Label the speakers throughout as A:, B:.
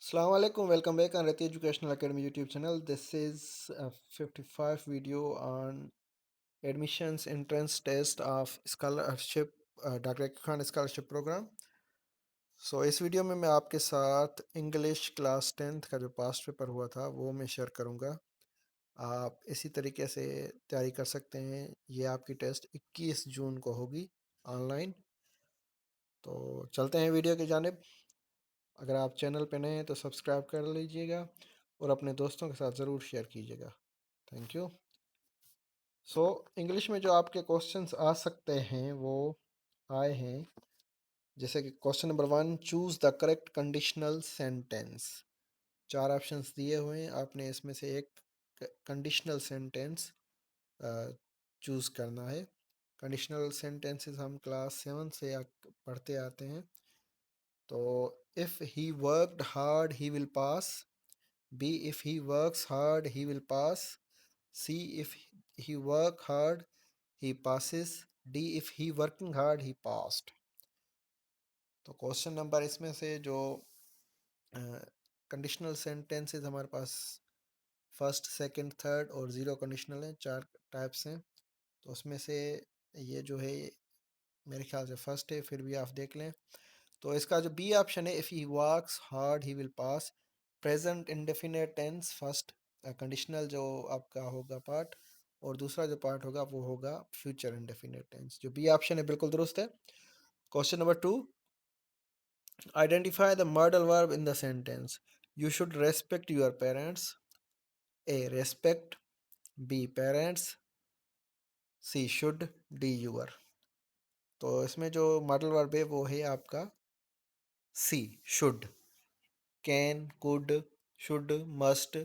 A: Assalamu alaikum. Welcome back on Rati Educational Academy YouTube channel. This is a 55 video on admissions entrance test of scholarship doctor Khan scholarship program. इस video में मैं आपके साथ English class 10th का जो past paper हुआ था वो मैं शेयर करूंगा। आप इसी तरीके से तैयारी कर सकते हैं। ये आपकी टेस्ट 21 जून को होगी ऑनलाइन। तो चलते हैं वीडियो की जानिब। अगर आप चैनल पे नए हैं तो सब्सक्राइब कर लीजिएगा और अपने दोस्तों के साथ ज़रूर शेयर कीजिएगा। Thank you. इंग्लिश में जो आपके क्वेश्चंस आ सकते हैं वो आए हैं, जैसे कि question number 1, choose the correct conditional sentence. 4 options दिए हुए हैं, आपने इसमें से एक कंडीशनल सेंटेंस चूज़ करना है। कंडीशनल सेंटेंसेस हम क्लास 7 से पढ़ते आते हैं। तो if he worked hard he will pass, B, if he works hard, he will pass. C, if he work hard, he passes. D, if he working hard, he passed. तो question number इसमें से जो conditional sentences हमारे पास first, second, third और zero conditional हैं, 4 types हैं। तो उसमें से ये जो है मेरे ख्याल से फर्स्ट है, फिर भी आप देख लें। तो इसका जो बी ऑप्शन है, if he works hard he will pass, present indefinite tense first conditional जो आपका होगा पार्ट, और दूसरा जो पार्ट होगा वो होगा फ्यूचर इंडेफिनिट टेंस। जो बी ऑप्शन है बिल्कुल दुरुस्त है। Question number 2, identify the modal verb in the sentence. You should respect your parents. A, respect. B, parents. C, should. D, your. तो इसमें जो मॉडल वर्ब है वो है आपका C, should. Can, could, should, must,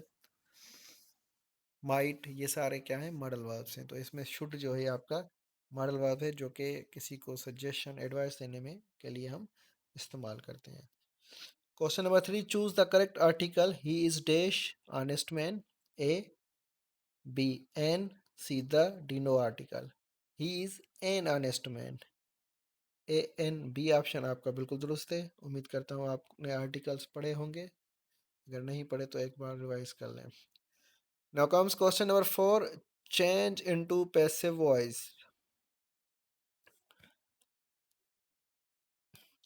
A: might, ये सारे क्या हैं, मॉडल वर्ब्स हैं। तो इसमें शुड जो है आपका मॉडल वर्ब है, जो कि किसी को सजेशन एडवाइस देने में के लिए हम इस्तेमाल करते हैं। Question number 3, choose the correct article. He is dash honest man. A, B, an, C, the. D, no article. He is an honest man. A, an, B option आपका बिल्कुल दुरुस्त है। उम्मीद करता हूँ आपने आर्टिकल्स पढ़े होंगे, अगर नहीं पढ़े तो एक बार रिवाइज कर लें। Now comes question number 4, change into passive voice.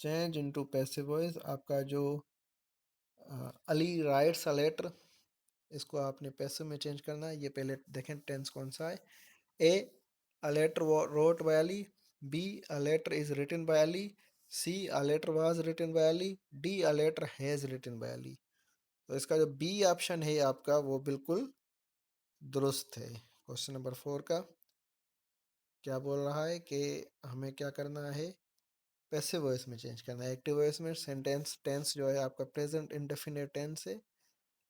A: Change into passive voice आपका जो अली राइट्स अ लेटर, इसको आपने पैसिव में चेंज करना है। ये पहले देखें टेंस कौन सा है। A, a letter wrote by Ali. B, a letter is written by Ali. C, a letter was written by Ali. D, a letter has written by Ali. तो इसका जो बी ऑप्शन है आपका वो बिल्कुल दुरुस्त है। क्वेश्चन नंबर 4 का क्या बोल रहा है कि हमें क्या करना है, पैसिव वॉइस में चेंज करना है। एक्टिव वॉइस में सेंटेंस टेंस जो है आपका प्रेजेंट इंडेफिनिट टेंस है।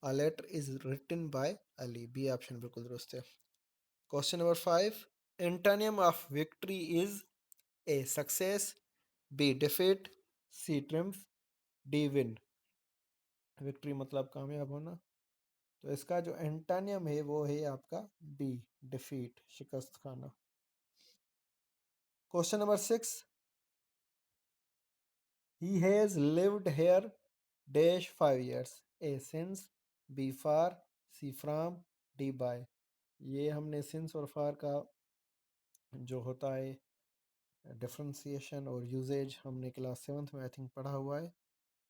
A: A letter is written by Ali, B option बिल्कुल दुरुस्त है। Question number 5, antonym of victory is. A, success. B, defeat. C, triumph. D, win. Victory मतलब कामयाब होना, तो इसका जो एंटोनिम है वो है आपका बी, डिफीट, शिकस्त खाना। Question number 6, he has lived here dash 5 years. A, since. B, far. C, from. D, by. ये हमने सिंस और फार का जो होता है डिफ्रेंसिएशन और यूजेज हमने क्लास 7th में आई थिंक पढ़ा हुआ है,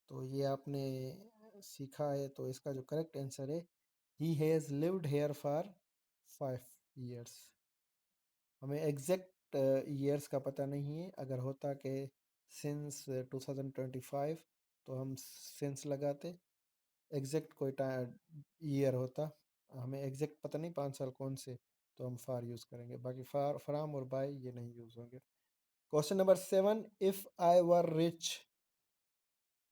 A: तो ये आपने सीखा है। तो इसका जो करेक्ट आंसर है, he has lived here for 5 years। हमें एग्जैक्ट ईयर्स का पता नहीं है। अगर होता कि सिंस 2025 तो हम सिंस लगाते, एग्जैक्ट कोई ईयर होता, हमें एग्जैक्ट पता नहीं 5 साल कौन से, तो हम फार यूज़ करेंगे। बाकी फार, फ्राम और बाय ये नहीं यूज़ होंगे। Question number 7, if I were rich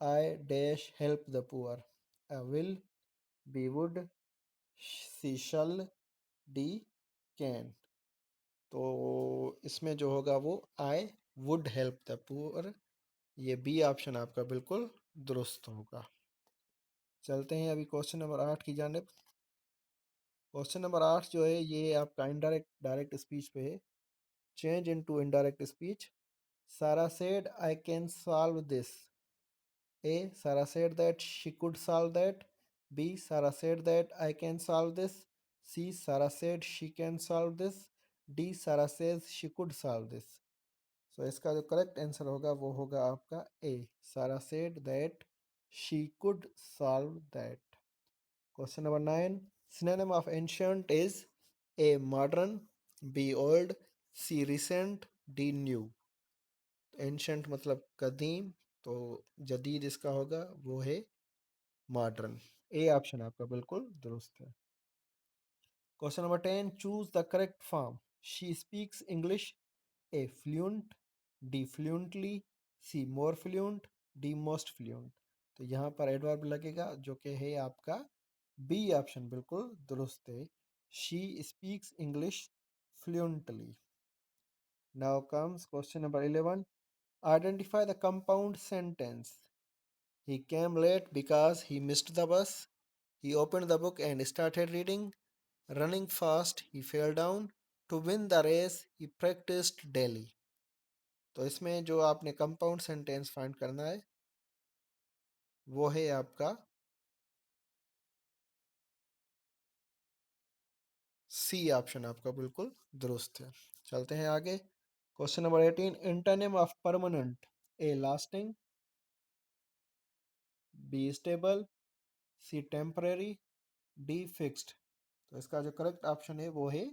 A: I dash help the poor. Will. B, would. C, shall. D, can. तो इसमें जो होगा वो I would help the poor, ये बी ऑप्शन आपका बिल्कुल दुरुस्त होगा। चलते हैं अभी क्वेश्चन नंबर 8 की जानिब। क्वेश्चन नंबर 8 जो है ये आपका इनडायरेक्ट डायरेक्ट स्पीच पे है। Change into indirect speech. Sarah said I can solve this. A. Sarah said that she could solve that. B. Sarah said that I can solve this. C. Sarah said she can solve this. D. Sarah says she could solve this. So इसका जो correct answer होगा वो होगा आपका A. Sarah said that she could solve that. Question number 9. Synonym of ancient is A. Modern, B. Old, C. Recent, D. New. Ancient मतलब कदीम, तो जदीद इसका होगा वो है मॉडर्न। ए ऑप्शन आपका बिल्कुल दुरुस्त है। Question number 10, choose the correct form. She speaks English. A fluent, D fluently, C more fluent, D most fluent. तो यहाँ पर एडवर्ब लगेगा जो कि है आपका बी ऑप्शन बिल्कुल दुरुस्त है। She speaks English fluently. Now comes question number 11, identify the compound sentence. He came late because he missed the bus. He opened the book and started reading. Running fast, he fell down. To win the race, he practiced daily. तो इसमें जो आपने compound sentence find करना है वो है आपका C option आपका बिल्कुल दुरुस्त है। चलते हैं आगे। Question number 18, antonym of permanent. A lasting, B stable, C temporary, D fixed. तो इसका जो करेक्ट ऑप्शन है वो है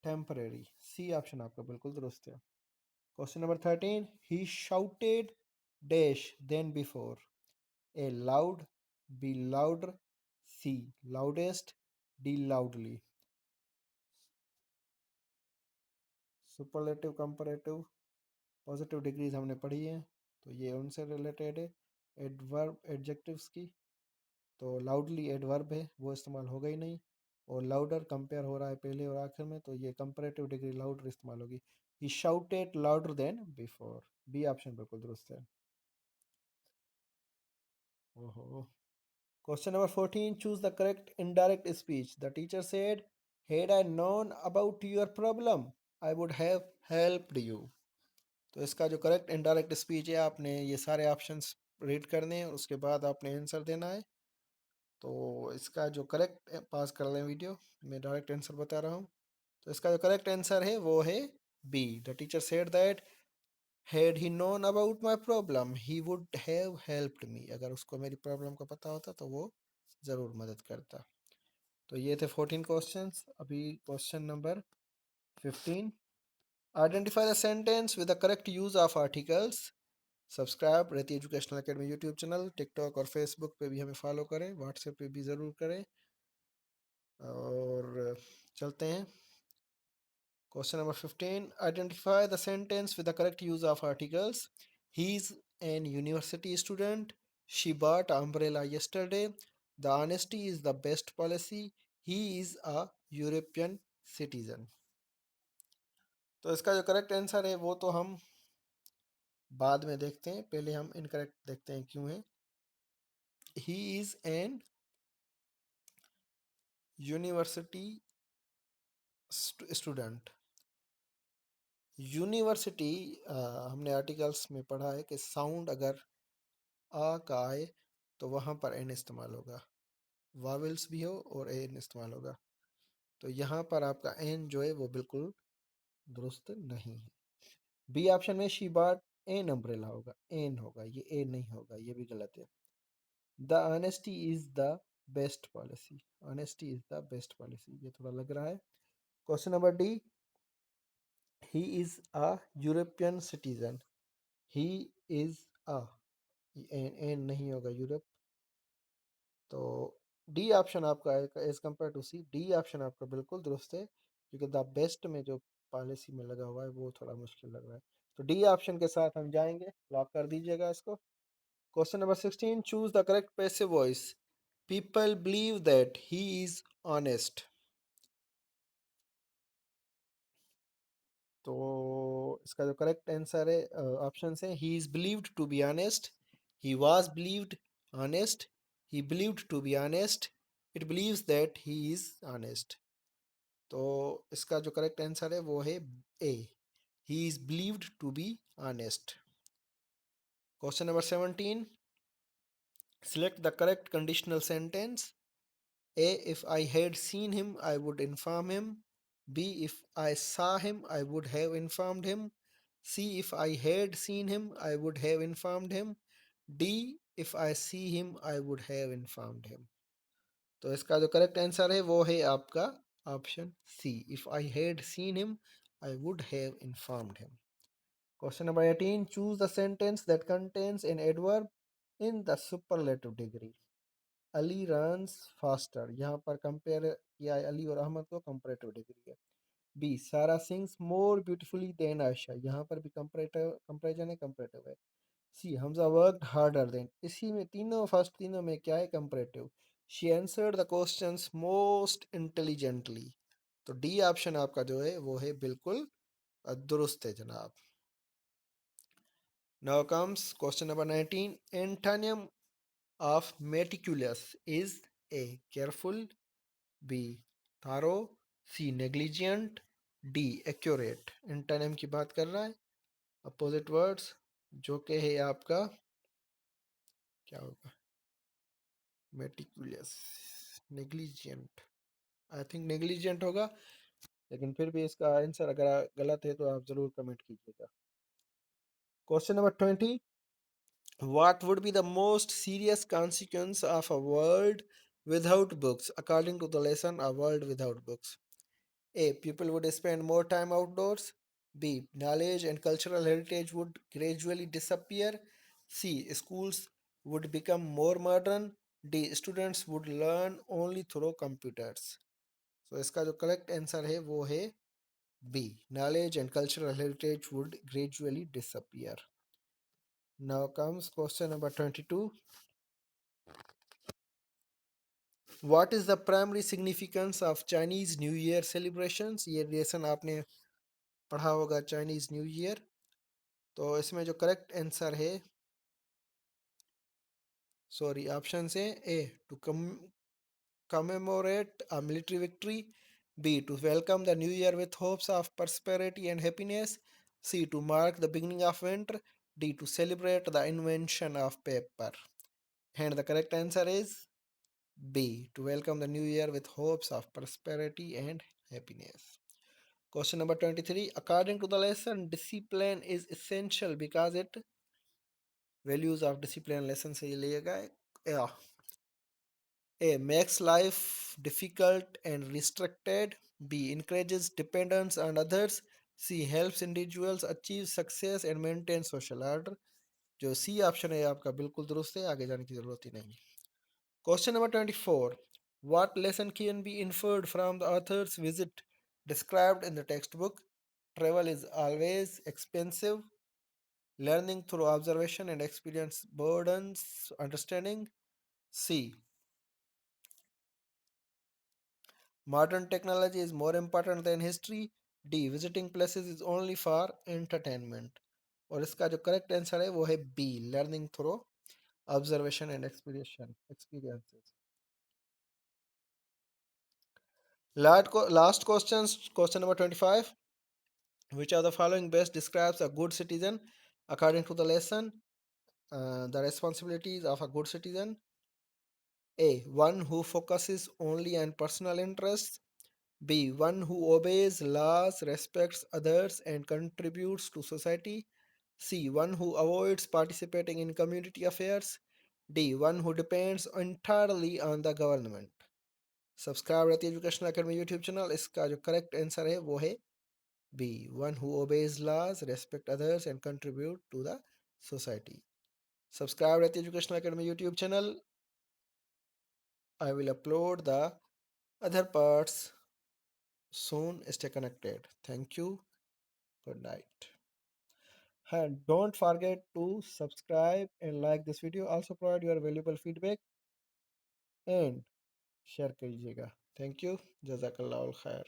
A: टेम्परेरी। सी ऑप्शन आपका बिल्कुल दुरुस्त है। Question number 13, he shouted dash than before. A loud, B louder, C loudest, D loudly. Superlative, comparative, positive degrees हमने पढ़ी है तो ये उनसे रिलेटेड है। एडवर्ब एडजेक्टिव्स की, तो लाउडली एडवर्ब है वो इस्तेमाल होगा ही नहीं, और लाउडर कंपेयर हो रहा है पहले और आखिर में, तो ये कंपैरेटिव डिग्री लाउडर इस्तेमाल होगी। He shouted louder than before. B option बिल्कुल दुरुस्त है। ओहो। Question number 14, choose the correct indirect speech. The teacher said, had I known about your problem I would have helped you. तो इसका जो correct indirect speech है आपने ये सारे ऑप्शंस रीड करने हैं और उसके बाद आपने आंसर देना है। तो इसका जो करेक्ट, पास कर लें वीडियो, मैं डायरेक्ट आंसर बता रहा हूँ। तो इसका जो करेक्ट आंसर है वो है B. The teacher said that had he known about my problem he would have helped me. अगर उसको मेरी प्रॉब्लम का पता होता तो वो ज़रूर मदद करता। तो ये थे 14 क्वेश्चंस। अभी question number 15, identify the sentence with the correct use of articles. Subscribe Rahti educational academy YouTube channel, TikTok और फेसबुक पे भी हमें फॉलो करें, व्हाट्सएप पे भी ज़रूर करें। और चलते हैं question number 15, identify the sentence with the correct use of articles. He is N university student, she bought umbrella yesterday, the honesty is the best policy, he is a European citizen. तो इसका जो correct answer है वो तो हम बाद में देखते हैं, पहले हम इनकरेक्ट देखते हैं क्यों है। He is N university student. University, हमने आर्टिकल्स में पढ़ा है कि साउंड अगर आ का आए तो वहाँ पर एन इस्तेमाल होगा, वावल्स भी हो और एन इस्तेमाल होगा। तो यहाँ पर आपका एन जो है वो बिल्कुल दुरुस्त नहीं है। बी ऑप्शन में शी बॉट एन अम्ब्रेला होगा, एन होगा, ये ए नहीं होगा, ये भी गलत है। The honesty is the best policy, honesty is the best policy, ये थोड़ा लग रहा है। Question number D, he is a European citizen. He is a, an नहीं होगा, यूरोप। तो डी ऑप्शन आपका as compare to C, D option आपका बिल्कुल दुरुस्त है, क्योंकि द बेस्ट में जो पॉलिसी में लगा हुआ है वो थोड़ा मुश्किल लग रहा है। तो डी ऑप्शन के साथ हम जाएंगे, लॉक कर दीजिएगा इसको। Question number 16, choose the correct passive voice. People believe that he is honest. तो इसका जो करेक्ट आंसर है, ऑप्शन है, he is believed to be honest, he was believed honest, he believed to be honest, it believes that he is honest. तो इसका जो correct answer है वो है A, he is believed to be honest. Question number 17, Select the correct conditional sentence. A, if I had seen him I would inform him. B, if I saw him I would have informed him. C, if I had seen him I would have informed him. D, if I see him I would have informed him. तो इसका जो correct answer है वो है आपका option C, if I had seen him I would have informed him. Question number 18. Choose the sentence that contains an adverb in the superlative degree. Ali runs faster, यहाँ पर compare किया है अली और अहमद को, कंपरेटिव डिग्री है. बी, सारा sings मोर beautifully then Ayesha, यहाँ पर भी कंपरेटिव कंपेरिजन है, कंपरेटिव है. सी, हमजा वर्कड हार्डर देन, इसी में तीनों फर्स्ट तीनों में क्या है, comparative. She answered the questions most intelligently. तो डी ऑप्शन आपका जो है वो है बिल्कुल दुरुस्त है जनाब. Now comes question number 19. Antonym of meticulous is A, careful, B, thorough, C, negligent, D, accurate. Antonym की बात कर रहा है, अपोजिट वर्ड्स, जो कि है आपका क्या होगा, meticulous, negligent. I think negligent होगा, लेकिन फिर भी इसका आंसर अगर गलत है तो आप ज़रूर कमेंट कीजिएगा. Question number 20. What would be the most serious consequence of a world without books according to the lesson A World Without Books? A, people would spend more time outdoors. B, knowledge and cultural heritage would gradually disappear. C, schools would become more modern. D, students would learn only through computers. So इसका जो correct answer है वो है B, knowledge and cultural heritage would gradually disappear. Now comes question number 22. What is the primary significance of Chinese New Year celebrations? ये lesson आपने पढ़ा होगा, Chinese new year. तो इसमें जो करेक्ट आंसर है, सॉरी ऑप्शन है ए, to commemorate a military victory. B, to welcome the new year with hopes of prosperity and happiness. C, to mark the beginning of winter. D, to celebrate the invention of paper. And the correct answer is B, to welcome the new year with hopes of prosperity and happiness. Question number 23. According to the lesson, discipline is essential because it values of discipline lesson से ये लिया गया है. A, makes life difficult and restricted. B, encourages dependence on others. C, helps individuals achieve success and maintain social order. जो C option है आपका बिल्कुल दुरुस्त है, आगे जाने की जरूरत ही नहीं. Question number 24. What lesson can be inferred from the author's visit described in the textbook? Travel is always expensive. Learning through observation and experience burdens understanding. C, modern technology is more important than history. D, visiting places is only for entertainment. और इसका जो correct answer है वो है B, learning through observation and experiences. Last question, question number 25. Which of the following best describes a good citizen according to the lesson? The responsibilities of a good citizen. A, one who focuses only on personal interests. B, one who obeys laws, respects others, and contributes to society. C, one who avoids participating in community affairs. D, one who depends entirely on the government. Subscribe Rahti educational academy YouTube channel. इसका जो correct answer है वो है B, one who obeys laws, respect others and contribute to the society. Subscribe Rahti educational academy YouTube channel. I will upload the other parts soon. Stay connected. Thank you. Good night. And don't forget to subscribe and like this video. Also provide your valuable feedback and share कीजिएगा. Thank you. Jazakallah khair.